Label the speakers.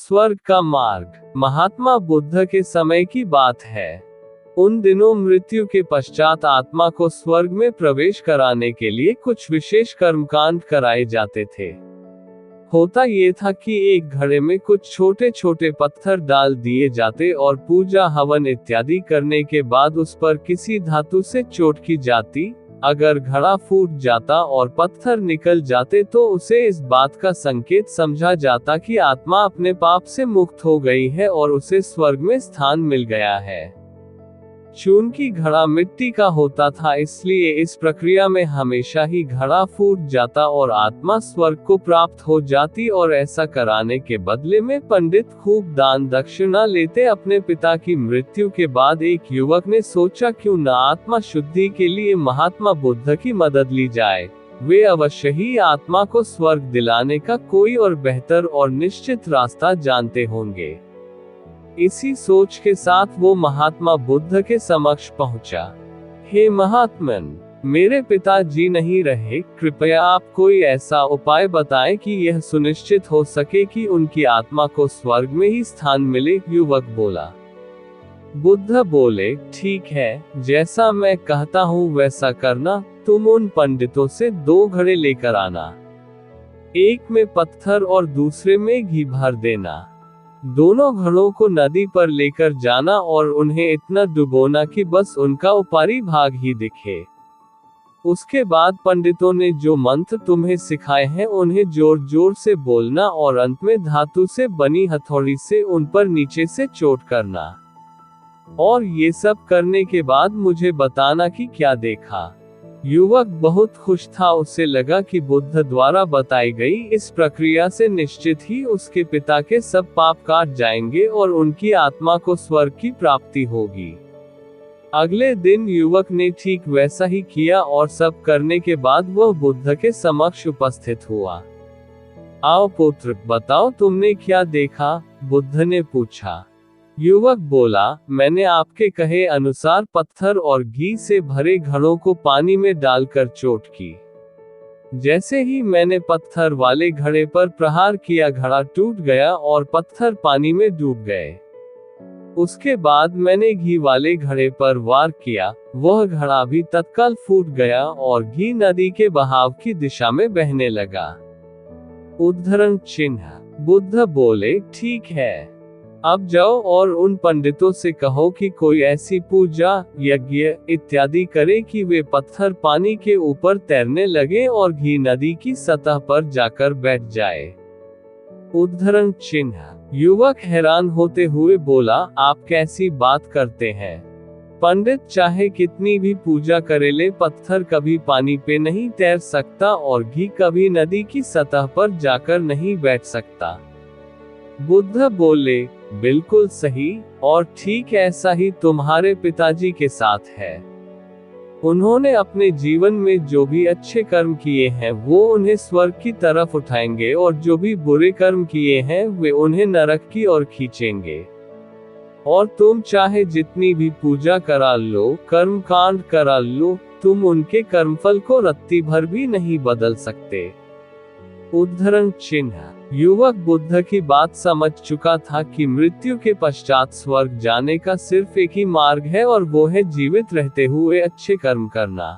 Speaker 1: स्वर्ग का मार्ग। महात्मा बुद्ध के समय की बात है। उन दिनों मृत्यु के पश्चात आत्मा को स्वर्ग में प्रवेश कराने के लिए कुछ विशेष कर्मकांड कराए जाते थे। होता ये था कि एक घड़े में कुछ छोटे छोटे पत्थर डाल दिए जाते और पूजा हवन इत्यादि करने के बाद उस पर किसी धातु से चोट की जाती। अगर घड़ा फूट जाता और पत्थर निकल जाते तो उसे इस बात का संकेत समझा जाता कि आत्मा अपने पाप से मुक्त हो गई है और उसे स्वर्ग में स्थान मिल गया है। चूंकि घड़ा मिट्टी का होता था, इसलिए इस प्रक्रिया में हमेशा ही घड़ा फूट जाता और आत्मा स्वर्ग को प्राप्त हो जाती। और ऐसा कराने के बदले में पंडित खूब दान दक्षिणा लेते। अपने पिता की मृत्यु के बाद एक युवक ने सोचा क्यों न आत्मा शुद्धि के लिए महात्मा बुद्ध की मदद ली जाए। वे अवश्य ही आत्मा को स्वर्ग दिलाने का कोई और बेहतर और निश्चित रास्ता जानते होंगे। इसी सोच के साथ वो महात्मा बुद्ध के समक्ष पहुंचा। हे महात्मन, मेरे पिताजी नहीं रहे, कृपया आप कोई ऐसा उपाय बताएं कि यह सुनिश्चित हो सके कि उनकी आत्मा को स्वर्ग में ही स्थान मिले। युवक बोला। बुद्ध बोले, ठीक है, जैसा मैं कहता हूँ वैसा करना। तुम उन पंडितों से 2 घड़े लेकर आना, एक में पत्थर और दूसरे में घी भर देना। दोनों घड़ों को नदी पर लेकर जाना और उन्हें इतना डुबोना कि बस उनका ऊपरी भाग ही दिखे। उसके बाद पंडितों ने जो मंत्र तुम्हें सिखाए हैं उन्हें जोर जोर से बोलना और अंत में धातु से बनी हथौड़ी से उन पर नीचे से चोट करना। और ये सब करने के बाद मुझे बताना कि क्या देखा। युवक बहुत खुश था। उसे लगा कि बुद्ध द्वारा बताई गई इस प्रक्रिया से निश्चित ही उसके पिता के सब पाप काट जाएंगे और उनकी आत्मा को स्वर्ग की प्राप्ति होगी। अगले दिन युवक ने ठीक वैसा ही किया और सब करने के बाद वह बुद्ध के समक्ष उपस्थित हुआ। आओ पुत्र, बताओ तुमने क्या देखा? बुद्ध ने पूछा। युवक बोला, मैंने आपके कहे अनुसार पत्थर और घी से भरे घड़ों को पानी में डालकर चोट की। जैसे ही मैंने पत्थर वाले घड़े पर प्रहार किया, घड़ा टूट गया और पत्थर पानी में डूब गए। उसके बाद मैंने घी वाले घड़े पर वार किया, वह घड़ा भी तत्काल फूट गया और घी नदी के बहाव की दिशा में बहने लगा। उद्धरण चिन्ह। बुद्ध बोले, ठीक है, अब जाओ और उन पंडितों से कहो कि कोई ऐसी पूजा, यज्ञ इत्यादि करे कि वे पत्थर पानी के ऊपर तैरने लगे और घी नदी की सतह पर जाकर बैठ जाए। उद्धरण चिन्ह। युवक हैरान होते हुए बोला, आप कैसी बात करते हैं? पंडित चाहे कितनी भी पूजा करे ले, पत्थर कभी पानी पे नहीं तैर सकता और घी कभी नदी की सतह पर जाकर नहीं बैठ सकता। बुद्ध बोले, बिल्कुल सही, और ठीक ऐसा ही तुम्हारे पिताजी के साथ है। उन्होंने अपने जीवन में जो भी अच्छे कर्म किए हैं वो उन्हें स्वर्ग की तरफ उठाएंगे और जो भी बुरे कर्म किए हैं वे उन्हें नरक की ओर खींचेंगे। और तुम चाहे जितनी भी पूजा करा लो, कर्म कांड करा लो, तुम उनके कर्मफल को रत्ती भर भी नहीं बदल सकते। उद्धरण चिन्ह। युवक बुद्ध की बात समझ चुका था कि मृत्यु के पश्चात स्वर्ग जाने का सिर्फ एक ही मार्ग है और वो है जीवित रहते हुए अच्छे कर्म करना।